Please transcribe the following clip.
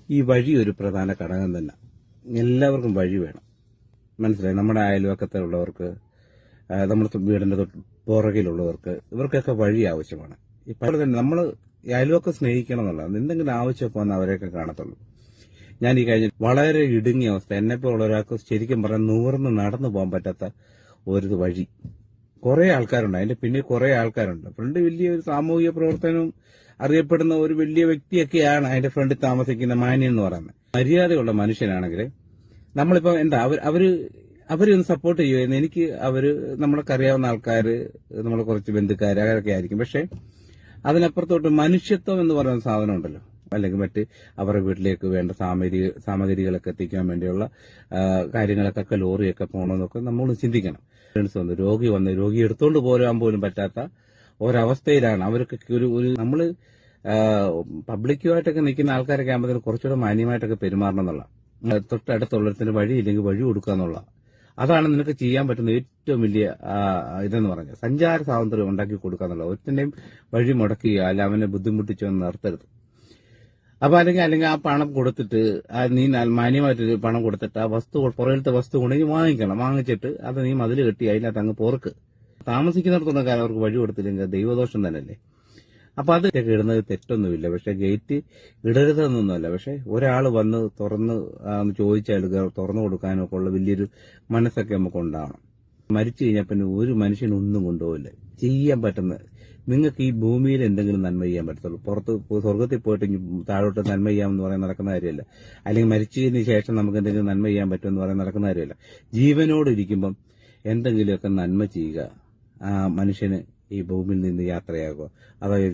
ഈ വഴി ഒരു പ്രധാന ഘടകം തന്നെ. എല്ലാവർക്കും വഴി വേണം. മനസ്സിലായി? നമ്മുടെ അയൽവക്കത്തുള്ളവർക്ക്, നമ്മുടെ വീടിന്റെ പുറകിലുള്ളവർക്ക്, ഇവർക്കൊക്കെ വഴി ആവശ്യമാണ്. ഇപ്പോൾ തന്നെ നമ്മൾ അയൽവക്കം സ്നേഹിക്കണം എന്നുള്ളത്. എന്തെങ്കിലും ആവശ്യമൊക്കെ വന്ന് അവരെയൊക്കെ കാണത്തുള്ളൂ. ഞാൻ ഈ കഴിഞ്ഞ വളരെ ഇടുങ്ങിയ അവസ്ഥ, എന്നെപ്പോലുള്ള ഒരാൾക്ക് ശരിക്കും പറഞ്ഞാൽ നൂർന്ന് നടന്നു പോകാൻ പറ്റാത്ത ഒരു വഴി. കുറെ ആൾക്കാരുണ്ട്, അതിന്റെ പിന്നെ കുറെ ആൾക്കാരുണ്ട്. ഫ്രണ്ട് വലിയൊരു സാമൂഹിക പ്രവർത്തനവും അറിയപ്പെടുന്ന ഒരു വലിയ വ്യക്തിയൊക്കെയാണ് അതിന്റെ ഫ്രണ്ടിൽ താമസിക്കുന്ന മാന്യൻ എന്ന് പറയുന്നത്. മര്യാദയുള്ള മനുഷ്യനാണെങ്കിൽ നമ്മളിപ്പോ എന്താ അവരൊന്ന് സപ്പോർട്ട് ചെയ്യുമായിരുന്നു. എനിക്ക് നമ്മളൊക്കെ അറിയാവുന്ന ആൾക്കാർ, നമ്മളെ കുറച്ച് ബന്ധുക്കാർ, അതൊക്കെ ആയിരിക്കും. പക്ഷെ അതിനപ്പുറത്തോട്ട് മനുഷ്യത്വം എന്ന് പറയുന്ന സാധനം ഉണ്ടല്ലോ, അല്ലെങ്കിൽ മറ്റ് അവരുടെ വീട്ടിലേക്ക് വേണ്ട സാമഗ്രികളൊക്കെ എത്തിക്കാൻ വേണ്ടിയുള്ള കാര്യങ്ങളൊക്കെ ലോറിയൊക്കെ പോകണമെന്നൊക്കെ നമ്മൾ ചിന്തിക്കണം. രോഗി എടുത്തുകൊണ്ട് പോരാൻ പോലും പറ്റാത്ത ഒരവസ്ഥയിലാണ് അവർക്കൊക്കെ. നമ്മള് പബ്ലിക്കുമായിട്ടൊക്കെ നിൽക്കുന്ന ആൾക്കാരൊക്കെ ആകുമ്പോഴത്തേന് കുറച്ചുകൂടെ മാന്യമായിട്ടൊക്കെ പെരുമാറണം എന്നുള്ള, തൊട്ടടുത്തുള്ളതിന് വഴിയില്ലെങ്കിൽ വഴി കൊടുക്കുക എന്നുള്ള, അതാണ് നിനക്ക് ചെയ്യാൻ പറ്റുന്ന ഏറ്റവും വലിയ ഇതെന്ന് പറഞ്ഞാൽ സഞ്ചാര സ്വാതന്ത്ര്യം ഉണ്ടാക്കി കൊടുക്കുക എന്നുള്ള. ഒരുത്തിന്റെയും വഴി മുടക്കുക, അല്ല അവനെ ബുദ്ധിമുട്ടിച്ചൊന്നും നിർത്തരുത്. അപ്പൊ അല്ലെങ്കിൽ ആ പണം കൊടുത്തിട്ട് നീ മാന്യമായിട്ട് പണം കൊടുത്തിട്ട് ആ പുറകിലത്തെ വസ്തു കൊണ്ടെങ്കിൽ വാങ്ങിച്ചിട്ട് അത് നീ മതിൽ കെട്ടി അതിനകത്ത് അങ്ങ് പോർക്ക്. താമസിക്കുന്നിടത്തൊന്നും കാര്യം അവർക്ക് വഴി കൊടുത്തില്ലെങ്കിൽ ദൈവദോഷം തന്നെയല്ലേ. അപ്പൊ അത് ഇടുന്നത് തെറ്റൊന്നുമില്ല. പക്ഷെ ഗേറ്റ് ഇടരുതെന്നൊന്നുമല്ല. പക്ഷെ ഒരാൾ വന്ന് തുറന്ന് ചോദിച്ചാൽ തുറന്നു കൊടുക്കാനോ ഒക്കെ ഉള്ള വലിയൊരു മനസ്സൊക്കെ നമുക്ക് ഉണ്ടാവണം. മരിച്ചു കഴിഞ്ഞാൽ പിന്നെ ഒരു മനുഷ്യനൊന്നും കൊണ്ടുപോകില്ല. ചെയ്യാൻ പറ്റുന്ന, നിങ്ങൾക്ക് ഈ ഭൂമിയിൽ എന്തെങ്കിലും നന്മ ചെയ്യാൻ പറ്റത്തുള്ളൂ. പുറത്ത് സ്വർഗത്തിൽ പോയിട്ട് താഴോട്ട് നന്മ ചെയ്യാമെന്ന് പറയാൻ നടക്കുന്ന കാര്യമല്ല. അല്ലെങ്കിൽ മരിച്ചതിന് ശേഷം നമുക്ക് എന്തെങ്കിലും നന്മ ചെയ്യാൻ പറ്റുമെന്ന് പറയാൻ നടക്കുന്ന കാര്യമല്ല. ജീവനോട് ഇരിക്കുമ്പം എന്തെങ്കിലുമൊക്കെ നന്മ ചെയ്യുക. ആ മനുഷ്യന് ഈ ഭൂമിയിൽ നിന്ന് യാത്രയാകുക. അതായത്